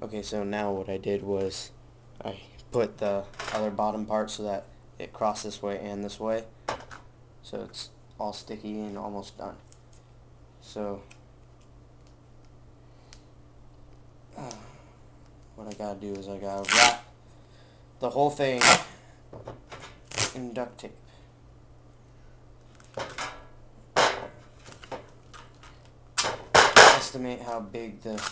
Okay, so now what I did was I put the other bottom part so that it crossed this way and this way, so it's all sticky and almost done. So what I gotta do is I gotta wrap the whole thing in duct tape. Estimate how big the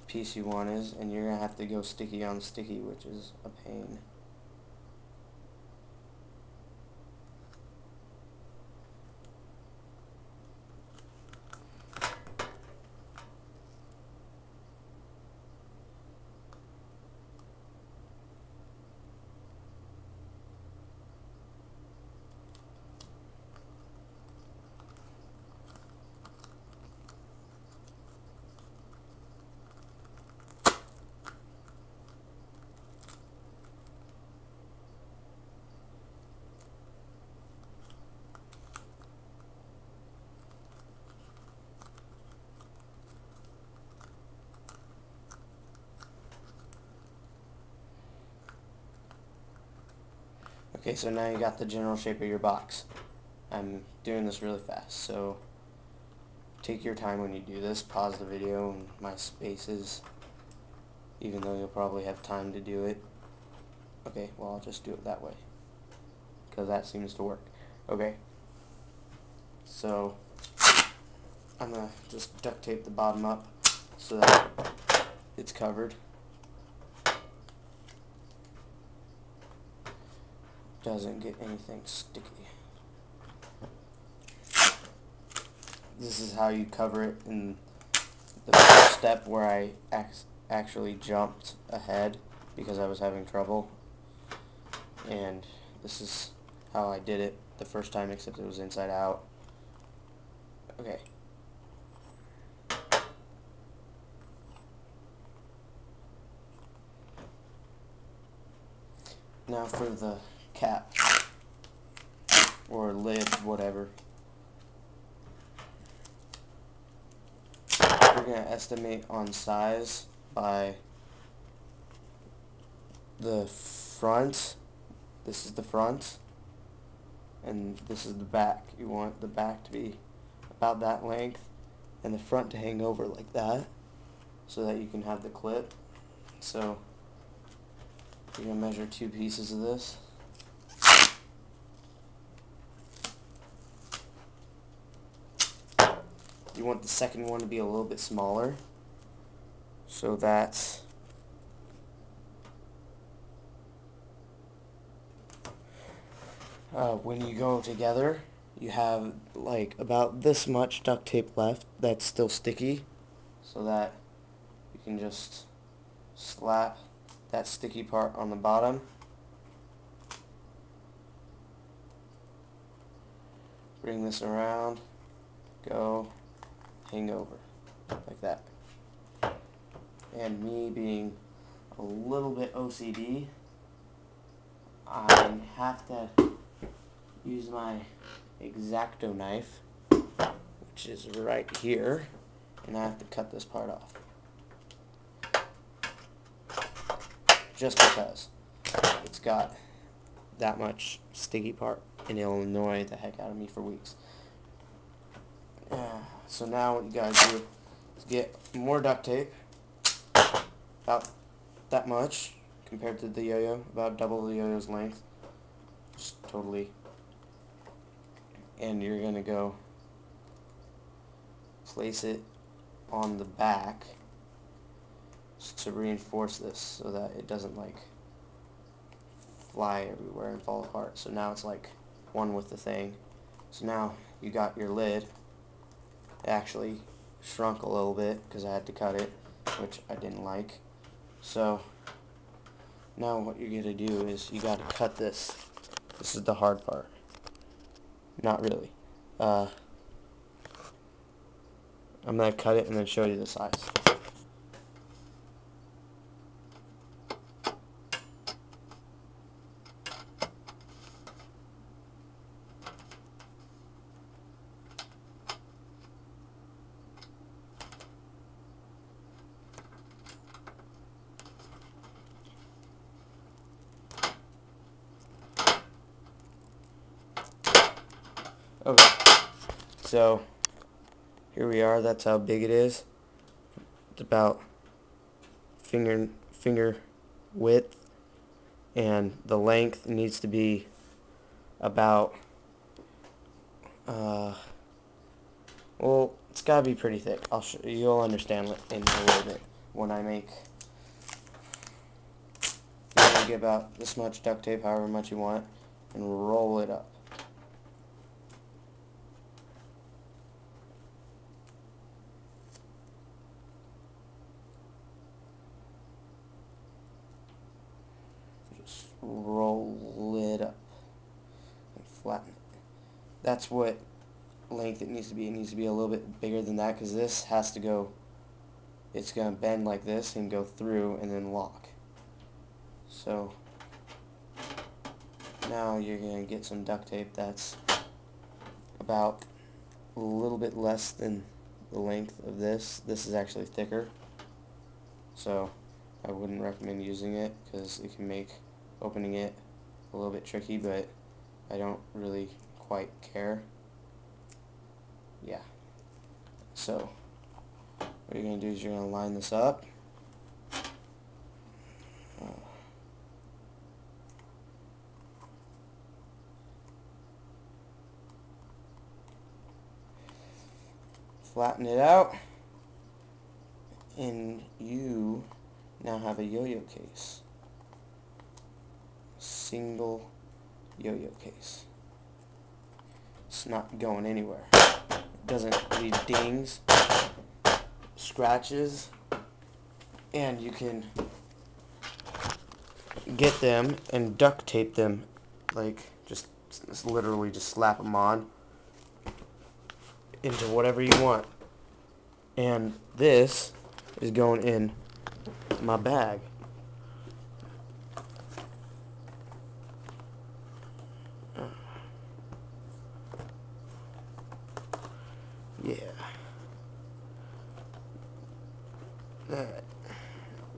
piece you want is, and you're gonna have to go sticky on sticky, which is a pain. Okay, so now you got the general shape of your box. I'm doing this really fast, so take your time when you do this. Pause the video and my spaces, even though you'll probably have time to do it. Okay, well, I'll just do it that way, because that seems to work. Okay, so I'm going to just duct tape the bottom up so that it's covered. Doesn't get anything sticky. This is how you cover it in the first step, where I actually jumped ahead because I was having trouble, and this is how I did it the first time, except it was inside out. Okay. Now for the cap or lid, whatever. We're going to estimate on size by the front. This is the front, and this is the back. You want the back to be about that length and the front to hang over like that, so that you can have the clip. So you're going to measure 2 pieces of this. You want the second one to be a little bit smaller, so that when you go together, you have like about this much duct tape left that's still sticky, so that you can just slap that sticky part on the bottom, bring this around, go, hang over like that. And me being a little bit OCD, I have to use my X-Acto knife, which is right here, and I have to cut this part off. Just because it's got that much sticky part, and it'll annoy the heck out of me for weeks. So now what you gotta do is get more duct tape, about that much compared to the yo-yo, about double the yo-yo's length, just totally. And you're gonna go place it on the back to reinforce this, so that it doesn't like fly everywhere and fall apart. So now it's like one with the thing. So now you got your lid. It actually shrunk a little bit because I had to cut it, which I didn't like. So now what you're gonna do is you gotta cut this. This is the hard part. Not really. I'm gonna cut it and then show you the size. Okay, so here we are. That's how big it is. It's about finger width, and the length needs to be about well, it's gotta be pretty thick. You'll understand in a little bit when I make. You're gonna get about this much duct tape, however much you want, and roll it up. Just roll it up and flatten it. That's what length it needs to be. It needs to be a little bit bigger than that, because this has to go, it's going to bend like this and go through and then lock. So now you're going to get some duct tape that's about a little bit less than the length of this. This is actually thicker, so I wouldn't recommend using it because it can make opening it a little bit tricky, but I don't really quite care. Yeah. So what you're going to do is you're going to line this up. Flatten it out, and you now have a yo-yo case. Single yo-yo case. It's not going anywhere. It doesn't leave dings, scratches, and you can get them and duct tape them, like just literally just slap them on into whatever you want. And this is going in my bag. Yeah. Alright.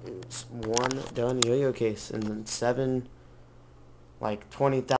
It's one done yo-yo case, and then 7, like 20,000